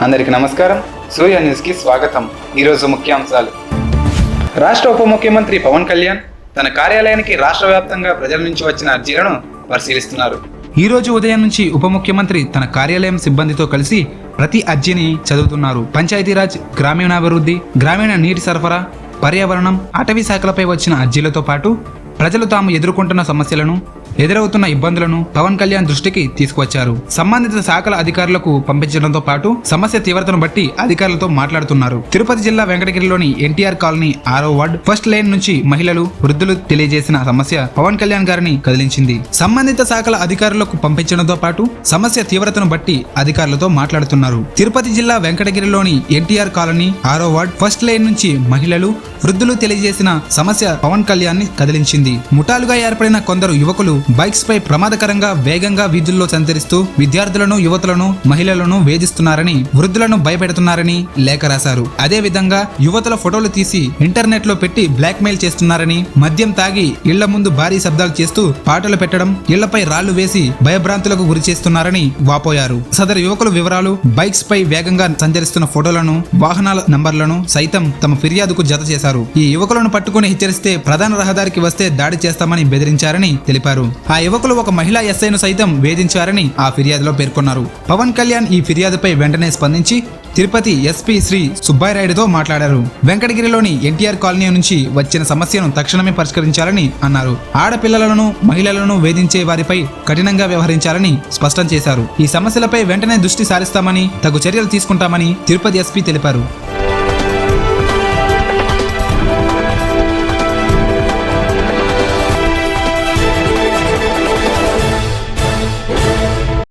అందరికీ నమస్కారం. సూర్య న్యూస్కి స్వాగతం. ఈరోజు ముఖ్యాంశాలు. రాష్ట్ర ఉప ముఖ్యమంత్రి పవన్ కళ్యాణ్ తన కార్యాలయానికి రాష్ట్ర వ్యాప్తంగా ప్రజల నుంచి వచ్చిన అర్జీలను పరిశీలిస్తున్నారు. ఈ రోజు ఉదయం నుంచి ఉప ముఖ్యమంత్రి తన కార్యాలయం సిబ్బందితో కలిసి ప్రతి అర్జీని చదువుతున్నారు. పంచాయతీరాజ్, గ్రామీణాభివృద్ధి, గ్రామీణ నీటి సరఫరా, పర్యావరణం, అటవీ శాఖలపై వచ్చిన అర్జీలతో పాటు ప్రజలు తాము ఎదుర్కొంటున్న సమస్యలను, ఎదురవుతున్న ఇబ్బందులను పవన్ కళ్యాణ్ దృష్టికి తీసుకువచ్చారు. సంబంధిత శాఖల అధికారులకు పంపించడంతో పాటు సమస్య తీవ్రతను బట్టి అధికారులతో మాట్లాడుతున్నారు. తిరుపతి జిల్లా వెంకటగిరిలోని ఎన్టీఆర్ కాలనీ 6వ వార్డ్ ఫస్ట్ లైన్ నుంచి మహిళలు, వృద్ధులు తెలియజేసిన సమస్య పవన్ కళ్యాణ్ గారిని కదిలించింది. సంబంధిత శాఖల అధికారులకు పంపించడంతో పాటు సమస్య తీవ్రతను బట్టి అధికారులతో మాట్లాడుతున్నారు. తిరుపతి జిల్లా వెంకటగిరిలోని ఎన్టీఆర్ కాలనీ 6వ వార్డ్ ఫస్ట్ లైన్ నుంచి మహిళలు, వృద్ధులు తెలియజేసిన సమస్య పవన్ కళ్యాణ్ ని కదిలించింది. ముఠాలుగా ఏర్పడిన కొందరు యువకులు బైక్స్ పై ప్రమాదకరంగా వేగంగా వీధుల్లో సంచరిస్తూ విద్యార్థులను, యువతులను, మహిళలను వేధిస్తున్నారని, వృద్ధులను భయపెడుతున్నారని లేఖ రాశారు. అదే విధంగా యువతుల ఫోటోలు తీసి ఇంటర్నెట్ లో పెట్టి బ్లాక్ మెయిల్ చేస్తున్నారని, మద్యం తాగి ఇళ్ల ముందు భారీ శబ్దాలు చేస్తూ పాటలు పెట్టడం, ఇళ్లపై రాళ్లు వేసి భయభ్రాంతులకు గురి చేస్తున్నారని వాపోయారు. సదరు యువకుల వివరాలు, బైక్స్ పై వేగంగా సంచరిస్తున్న ఫోటోలను, వాహనాల నంబర్లను సైతం తమ ఫిర్యాదుకు జత చేశారు. ఈ యువకులను పట్టుకుని హెచ్చరిస్తే ప్రధాన రహదారికి వస్తే దాడి చేస్తామని బెదిరించారని తెలిపారు. ఆ యువకులు ఒక మహిళా ఎస్ఐను సైతం వేధించారని ఆ ఫిర్యాదులో పేర్కొన్నారు. పవన్ కళ్యాణ్ ఈ ఫిర్యాదుపై వెంటనే స్పందించి తిరుపతి ఎస్పీ శ్రీ సుబ్బారాయుడుతో మాట్లాడారు. వెంకటగిరిలోని ఎన్టీఆర్ కాలనీ నుంచి వచ్చిన సమస్యను తక్షణమే పరిష్కరించాలని అన్నారు. ఆడపిల్లలను, మహిళలను వేధించే వారిపై కఠినంగా వ్యవహరించాలని స్పష్టం చేశారు. ఈ సమస్యలపై వెంటనే దృష్టి సారిస్తామని, తగు చర్యలు తీసుకుంటామని తిరుపతి ఎస్పీ తెలిపారు.